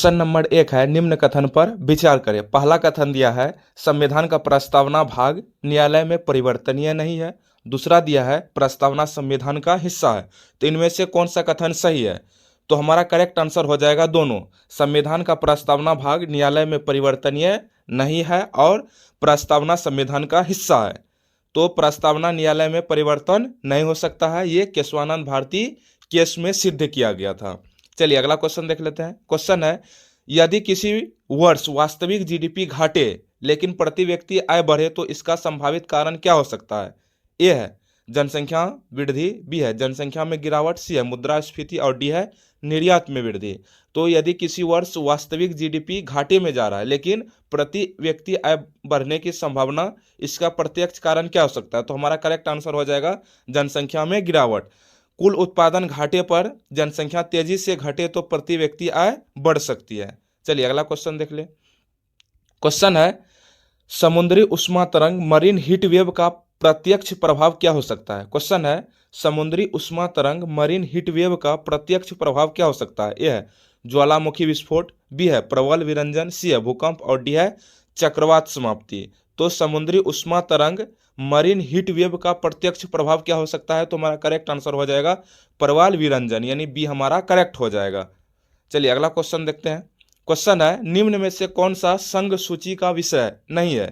Question number 1 है, निम्न कथन पर विचार करें। पहला कथन दिया है, संविधान का प्रस्तावना भाग न्यायालय में परिवर्तनीय नहीं है। दूसरा दिया है, प्रस्तावना संविधान का हिस्सा है। तो इनमें से कौन सा कथन सही है? तो हमारा करेक्ट आंसर हो जाएगा दोनों। संविधान का प्रस्तावना भाग न्यायालय में परिवर्तनीय नहीं है और प्रस्तावना संविधान का हिस्सा है। तो प्रस्तावना न्यायालय में परिवर्तन नहीं हो सकता है, ये केशवानंद भारती केस में सिद्ध किया गया था। चलिए अगला क्वेश्चन देख लेते हैं। क्वेश्चन है, यदि किसी वर्ष वास्तविक जीडीपी घटे लेकिन प्रति व्यक्ति आय बढ़े तो इसका संभावित कारण क्या हो सकता है? ए है जनसंख्या वृद्धि, बी है जनसंख्या में गिरावट, सी है मुद्रास्फीति और डी है निर्यात में वृद्धि। तो यदि किसी वर्ष वास्तविक जीडीपी घाटे में जा रहा है लेकिन प्रति व्यक्ति आय बढ़ने की संभावना, इसका प्रत्यक्ष कारण क्या हो सकता है? तो हमारा करेक्ट आंसर हो जाएगा जनसंख्या में गिरावट। कुल उत्पादन घाटे पर जनसंख्या तेजी से घटे तो प्रति व्यक्ति आय बढ़ सकती है। चलिए अगला क्वेश्चन देख ले। क्वेश्चन है, समुद्री उष्मा तरंग मरीन हीट वेव का प्रत्यक्ष प्रभाव क्या हो सकता है? क्वेश्चन है, समुद्री उष्मा तरंग मरीन हीट वेव का प्रत्यक्ष प्रभाव क्या हो सकता है? ए है ज्वालामुखी विस्फोट, बी है प्रबल विरंजन, सी है भूकंप और डी है चक्रवात समाप्ति। तो समुद्री उष्मा तरंग मरीन हीट वेव का प्रत्यक्ष प्रभाव क्या हो सकता है? तो हमारा करेक्ट आंसर हो जाएगा प्रबल विरंजन, यानी बी हमारा करेक्ट हो जाएगा। चलिए अगला क्वेश्चन देखते हैं। क्वेश्चन है, निम्न में से कौन सा संघ सूची का विषय नहीं है?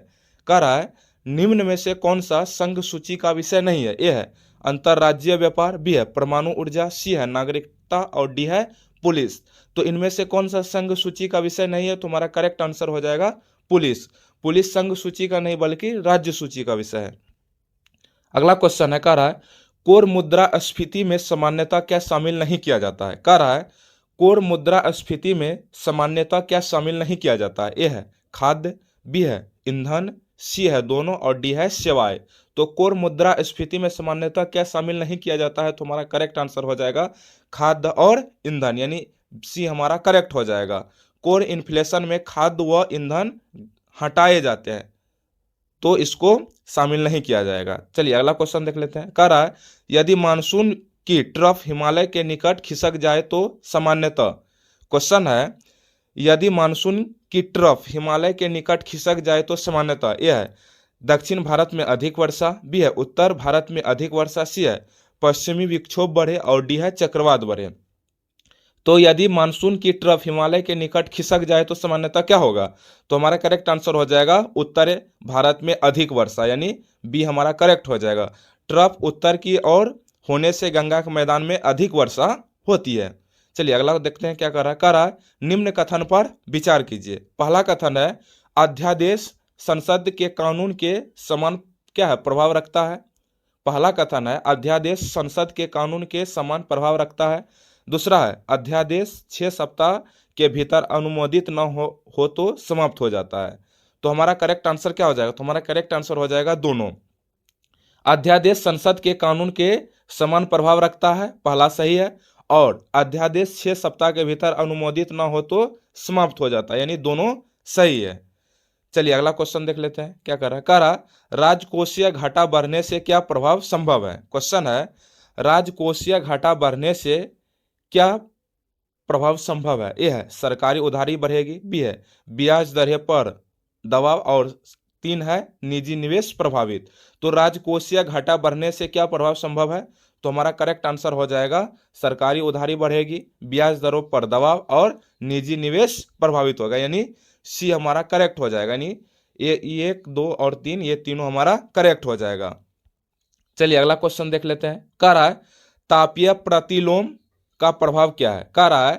कह रहा है निम्न में से कौन सा संघ सूची का विषय नहीं है? ए है अंतर्राज्यीय व्यापार, बी है परमाणु ऊर्जा, सी है नागरिकता और डी है पुलिस। तो इनमें से कौन सा संघ सूची का विषय नहीं है? तो हमारा करेक्ट आंसर हो जाएगा पुलिस। पुलिस संघ सूची का नहीं बल्कि राज्य सूची का विषय है। अगला क्वेश्चन है, कह रहा है कोर मुद्रास्फीति में सामान्यतः क्या शामिल नहीं किया जाता है? कह रहा है कोर मुद्रास्फीति में सामान्यतः क्या शामिल नहीं किया जाता है? ए है खाद्य, बी है ईंधन, सी है दोनों और डी है सेवाएं। तो कोर मुद्रास्फीति में सामान्यतः क्या शामिल नहीं किया जाता है? तो हमारा करेक्ट आंसर हो जाएगा खाद्य और ईंधन, यानी सी हमारा करेक्ट हो जाएगा। कोर इन्फ्लेशन में खाद्य व ईंधन हटाए जाते हैं तो इसको शामिल नहीं किया जाएगा। चलिए अगला क्वेश्चन देख लेते हैं। कह रहा है यदि मानसून की ट्रफ हिमालय के निकट खिसक जाए तो सामान्यतः, क्वेश्चन है यदि मानसून की ट्रफ हिमालय के निकट खिसक जाए तो सामान्यतः यह है दक्षिण भारत में अधिक वर्षा, बी है उत्तर भारत में अधिक वर्षा, सी है पश्चिमी विक्षोभ बढ़े और डी है चक्रवात बढ़े। तो यदि मानसून की ट्रफ हिमालय के निकट खिसक जाए तो सामान्यतः क्या होगा? तो हमारा करेक्ट आंसर हो जाएगा उत्तर भारत में अधिक वर्षा, यानी बी हमारा करेक्ट हो जाएगा। ट्रफ उत्तर की ओर होने से गंगा के मैदान में अधिक वर्षा होती है। चलिए अगला देखते हैं क्या कर रहा है। कह रहा है निम्न कथन पर विचार कीजिए। पहला कथन है अध्यादेश संसद के कानून के समान क्या है प्रभाव रखता है। पहला कथन है अध्यादेश संसद के कानून के समान प्रभाव रखता है। दूसरा है अध्यादेश 6 सप्ताह के भीतर अनुमोदित न हो तो समाप्त हो जाता है। तो हमारा करेक्ट आंसर क्या हो जाएगा? तो हमारा करेक्ट आंसर हो जाएगा दोनों। अध्यादेश संसद के कानून के समान प्रभाव रखता है, पहला सही है, और अध्यादेश 6 सप्ताह के भीतर अनुमोदित न हो तो समाप्त हो जाता है, यानी दोनों सही है। चलिए अगला क्वेश्चन देख लेते हैं क्या कर रहा है। कह रहा राजकोषीय घाटा बढ़ने से क्या प्रभाव संभव है? क्वेश्चन है राजकोषीय घाटा बढ़ने से क्या प्रभाव संभव है? ए है सरकारी उधारी बढ़ेगी, बी है ब्याज दरें पर दबाव और तीन है निजी निवेश प्रभावित। तो राजकोषीय घाटा बढ़ने से क्या प्रभाव संभव है? तो हमारा करेक्ट आंसर हो जाएगा सरकारी उधारी बढ़ेगी, ब्याज दरों पर दबाव और निजी निवेश प्रभावित होगा, यानी सी हमारा करेक्ट हो जाएगा, यानी ये 1, 2 और 3 ये तीनों हमारा करेक्ट हो जाएगा। चलिए अगला क्वेश्चन देख लेते हैं। कह रहा है तापीय प्रतिलोम का प्रभाव क्या है? कह रहा है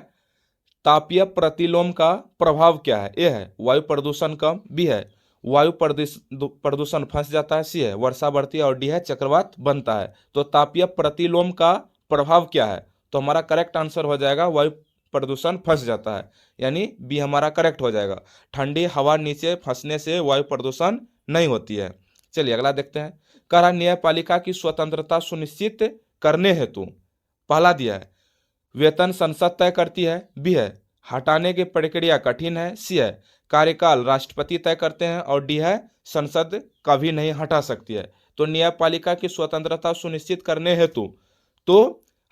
तापीय प्रतिलोम का प्रभाव क्या है? ए है वायु प्रदूषण कम, बी है वायु प्रदूषण फंस जाता है, सी है वर्षा बढ़ती है और डी है चक्रवात बनता है। तो तापीय प्रतिलोम का प्रभाव क्या है? तो हमारा करेक्ट आंसर हो जाएगा वायु प्रदूषण फंस जाता है, यानी बी हमारा करेक्ट हो जाएगा। ठंडी हवा नीचे फंसने से वायु प्रदूषण नहीं होती है। चलिए अगला देखते हैं। कह रहा न्यायपालिका की स्वतंत्रता सुनिश्चित करने हेतु, पहला दिया है वेतन संसद तय करती है, बी है हटाने की प्रक्रिया कठिन है, सी है कार्यकाल राष्ट्रपति तय करते हैं और डी है संसद कभी नहीं हटा सकती है। तो न्यायपालिका की स्वतंत्रता सुनिश्चित करने हेतु तो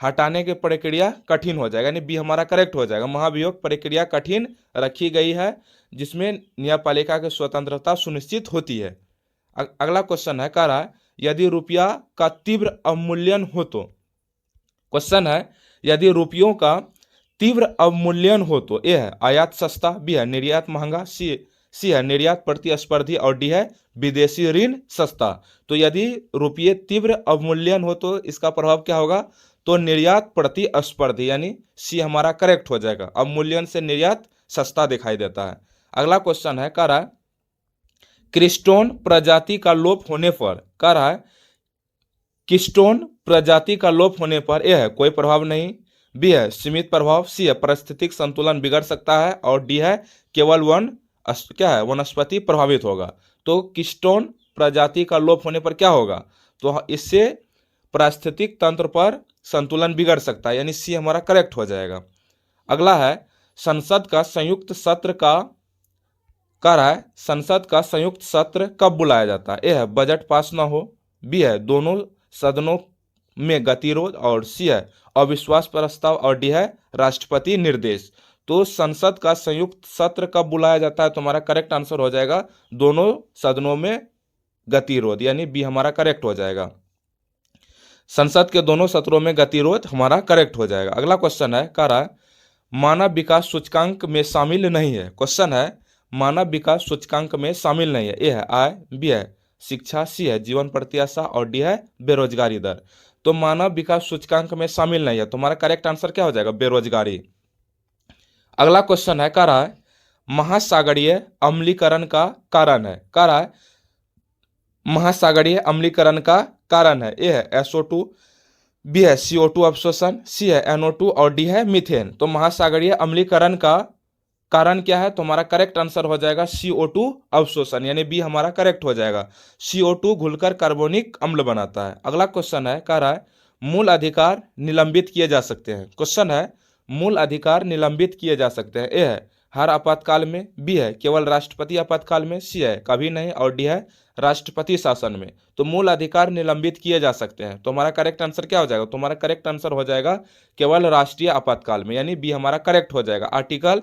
हटाने की प्रक्रिया कठिन हो जाएगा, यानी बी हमारा करेक्ट हो जाएगा। महाभियोग प्रक्रिया कठिन रखी गई है जिसमें न्यायपालिका की स्वतंत्रता सुनिश्चित होती है। अगला क्वेश्चन है, कह रहा है यदि रुपया का तीव्र अवमूल्यन हो तो। क्वेश्चन है यदि रुपयों का तीव्र अवमूल्यन हो तो ए है आयात सस्ता, बी है निर्यात महंगा, सी है निर्यात प्रतिस्पर्धी और डी है विदेशी ऋण सस्ता। तो यदि रुपये तीव्र अवमूल्यन हो तो इसका प्रभाव क्या होगा, तो निर्यात प्रतिस्पर्धी, यानी सी हमारा करेक्ट हो जाएगा। अवमूल्यन से निर्यात सस्ता दिखाई देता है। अगला क्वेश्चन है, कह रहा है क्रिस्टोन प्रजाति का लोप होने पर, कह रहा है किस्टोन प्रजाति का लोप होने पर ए है कोई प्रभाव नहीं, बी है सीमित प्रभाव, सी है पारिस्थितिक संतुलन बिगड़ सकता है और डी है केवल क्या है वनस्पति प्रभावित होगा। तो किस्टोन प्रजाति का लोप होने पर क्या होगा, तो इससे पारिस्थितिक तंत्र पर संतुलन बिगड़ सकता है, यानी सी हमारा करेक्ट हो जाएगा। अगला है संसद का संयुक्त सत्र का, कह रहा है संसद का संयुक्त सत्र कब बुलाया जाता है, ए है बजट पास ना हो, बी है दोनों सदनों में गतिरोध और सी है अविश्वास प्रस्ताव और डी है राष्ट्रपति निर्देश। तो संसद का संयुक्त सत्र कब बुलाया जाता है, तो हमारा करेक्ट आंसर हो जाएगा दोनों सदनों में गतिरोध, यानी बी हमारा करेक्ट हो जाएगा। संसद के दोनों सत्रों में गतिरोध हमारा करेक्ट हो जाएगा। अगला क्वेश्चन है, कह रहा है मानव विकास सूचकांक में शामिल नहीं है। क्वेश्चन है मानव विकास सूचकांक में शामिल नहीं है, ए है आय, बी है शिक्षा, सी है जीवन प्रत्याशा और डी है बेरोजगारी दर। तो मानव विकास सूचकांक में शामिल नहीं है, तो हमारा करेक्ट आंसर क्या हो जाएगा, बेरोजगारी। अगला क्वेश्चन है, कह रहा है महासागरीय अम्लीकरण का कारण है, कह रहा है महासागरीय अम्लीकरण का कारण है, ए है SO2, बी है CO2 अवशोषण, सी है NO2 और डी है मीथेन। तो महासागरीय अम्लीकरण का कारण क्या है, तो हमारा करेक्ट आंसर हो जाएगा CO2 अवशोषण, यानी बी हमारा करेक्ट हो जाएगा। CO2 घुलकर कार्बोनिक अम्ल बनाता है। अगला क्वेश्चन है, कह रहा है मूल अधिकार निलंबित किए जा सकते हैं। क्वेश्चन है मूल अधिकार निलंबित किए जा सकते हैं, ए है हर आपातकाल में, बी है केवल राष्ट्रपति आपातकाल में, सी है कभी नहीं और डी है राष्ट्रपति शासन में। तो मूल अधिकार निलंबित किए जा सकते हैं, तो हमारा करेक्ट आंसर क्या हो जाएगा, तो हमारा करेक्ट आंसर हो जाएगा केवल राष्ट्रीय आपातकाल में, यानी बी हमारा करेक्ट हो जाएगा। आर्टिकल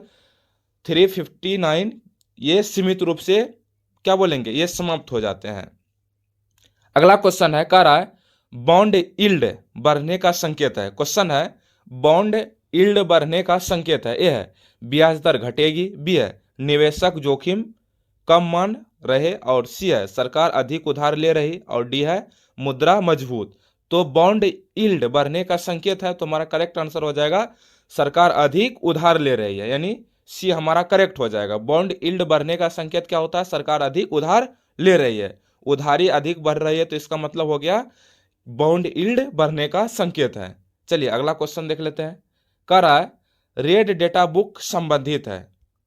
359 ये सीमित रूप से क्या बोलेंगे, ये समाप्त हो जाते हैं। अगला क्वेश्चन है, कह रहा है बॉन्ड यील्ड बढ़ने का संकेत है। क्वेश्चन है बॉन्ड यील्ड बढ़ने का संकेत है, ए है ब्याज दर घटेगी, बी है निवेशक जोखिम कम मान रहे और सी है सरकार अधिक उधार ले रही और डी है मुद्रा मजबूत। तो बॉन्ड यील्ड बढ़ने का संकेत है, तो हमारा करेक्ट आंसर हो जाएगा सरकार अधिक उधार ले रही है, यानी सी हमारा करेक्ट हो जाएगा। बॉन्ड यील्ड बढ़ने का संकेत क्या होता है, सरकार अधिक उधार ले रही है, उधारी अधिक बढ़ रही है, तो इसका मतलब हो गया बॉन्ड यील्ड बढ़ने का संकेत है। चलिए अगला क्वेश्चन देख लेते हैं। कह रहा है रेड डेटा बुक संबंधित है,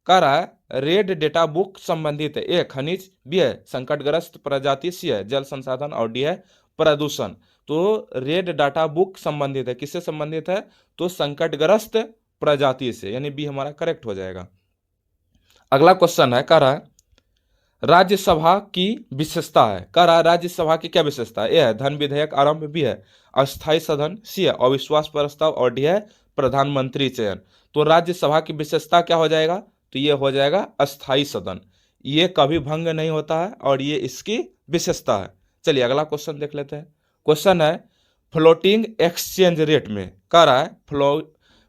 कह रहा है रेड डेटा बुक संबंधित है, ए खनिज, बी है संकटग्रस्त प्रजाति, सी है जल संसाधन और डी है प्रदूषण। तो रेड डाटा बुक संबंधित है, किससे संबंधित है, तो संकटग्रस्त प्रजाति से, यानी बी हमारा करेक्ट हो जाएगा। अगला क्वेश्चन है, कह रहा है राज्यसभा की विशेषता है, कह रहा है राज्यसभा की क्या विशेषता है, ए है धन विधेयक आरंभ, बी है अस्थायी सदन, सी है अविश्वास प्रस्ताव और डी है प्रधानमंत्री चयन। तो राज्यसभा की विशेषता क्या हो जाएगा, तो ये हो जाएगा अस्थायी सदन, ये कभी भंग नहीं होता है और ये इसकी विशेषता है। चलिए अगला क्वेश्चन देख लेते हैं। क्वेश्चन है फ्लोटिंग एक्सचेंज रेट में, कह रहा है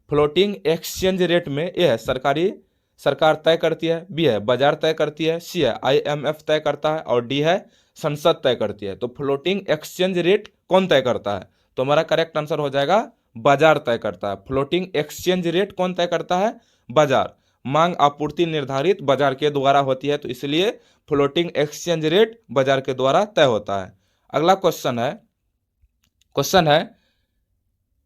फ्लोटिंग एक्सचेंज रेट में ए है सरकार तय करती है, बी है बाजार तय करती है, सी है IMF तय करता है और डी है संसद तय करती है। तो फ्लोटिंग एक्सचेंज रेट कौन तय करता है, तो हमारा करेक्ट आंसर हो जाएगा बाजार तय करता है। फ्लोटिंग एक्सचेंज रेट कौन तय करता है, बाजार। मांग आपूर्ति निर्धारित बाजार के द्वारा होती है, तो इसलिए फ्लोटिंग एक्सचेंज रेट बाजार के द्वारा तय होता है। अगला क्वेश्चन है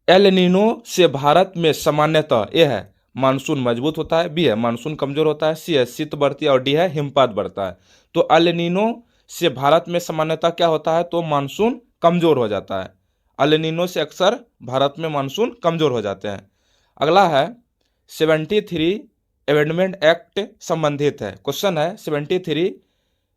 एल नीनो से भारत में सामान्यतः ए है मानसून मजबूत होता है, बी है मानसून कमजोर होता है, सी है शीत बढ़ती है और डी है हिमपात बढ़ता है। तो एल नीनो से भारत में सामान्यतः क्या होता है, तो मानसून कमजोर हो जाता है। एल नीनो से अक्सर भारत में मानसून कमजोर हो जाते हैं। अगला है 73 अमेंडमेंट एक्ट संबंधित है। क्वेश्चन है 73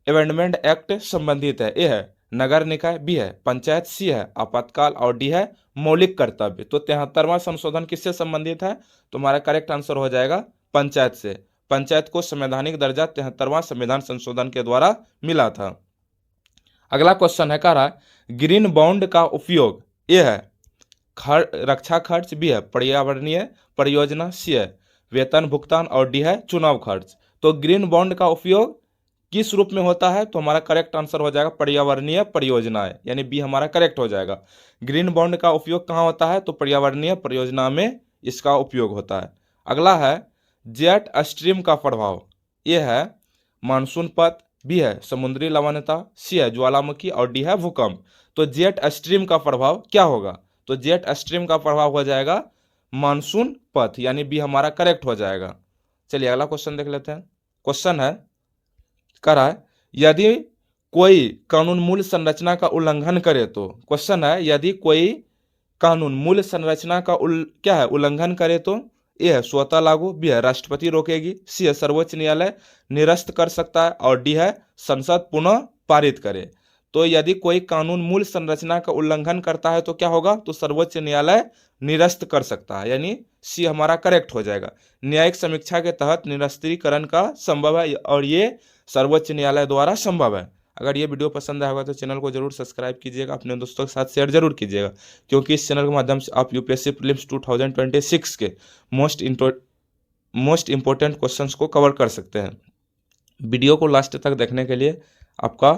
अमेंडमेंट एक्ट संबंधित है, ए है नगर निकाय, बी है पंचायत, सी है आपातकाल और डी है मौलिक कर्तव्य। तो 73वां संशोधन किससे संबंधित है? तो हमारा करेक्ट आंसर हो जाएगा पंचायत से। पंचायत को संवैधानिक दर्जा 73वां संविधान संशोधन के द्वारा मिला था। अगला क्वेश्चन है, कह रहा है ग्रीन बॉन्ड का उपयोग, ए है रक्षा खर्च, बी है पर्यावरणीय परियोजना, सी है वेतन भुगतान और डी है चुनाव खर्च। तो ग्रीन बॉन्ड का उपयोग किस रूप में होता है? तो हमारा करेक्ट आंसर हो जाएगा पर्यावरणीय परियोजनाएं, यानी बी हमारा करेक्ट हो जाएगा। ग्रीन बॉन्ड का उपयोग कहाँ होता है? तो पर्यावरणीय परियोजना में इसका उपयोग होता है। अगला है जेट स्ट्रीम का प्रभाव, ये है मानसून पथ, बी है समुद्री लवणता, सी है ज्वालामुखी और डी है भूकंप। तो जेट स्ट्रीम का प्रभाव क्या होगा? तो जेट स्ट्रीम का प्रभाव हो जाएगा मानसून पथ, यानी बी हमारा करेक्ट हो जाएगा। चलिए अगला क्वेश्चन देख लेते हैं। क्वेश्चन है, कह रहा है यदि कोई कानून मूल संरचना का उल्लंघन करे तो, क्वेश्चन है यदि कोई कानून मूल संरचना का क्या है उल्लंघन करे तो, ए है स्वतः लागू, बी है राष्ट्रपति रोकेगी, सी है सर्वोच्च न्यायालय निरस्त कर सकता है और डी है संसद पुनः पारित करे। तो यदि कोई कानून मूल संरचना का उल्लंघन करता है तो क्या होगा? तो सर्वोच्च न्यायालय निरस्त कर सकता है, यानी सी हमारा करेक्ट हो जाएगा। न्यायिक समीक्षा के तहत निरस्तीकरण का संभव है और ये सर्वोच्च न्यायालय द्वारा संभव है। अगर ये वीडियो पसंद आया होगा तो चैनल को जरूर सब्सक्राइब कीजिएगा, अपने दोस्तों के साथ शेयर जरूर कीजिएगा, क्योंकि इस चैनल के माध्यम से आप यूपीएससी प्रीलिम्स 2026 के मोस्ट इंपॉर्टेंट क्वेश्चंस को कवर कर सकते हैं। वीडियो को लास्ट तक देखने के लिए आपका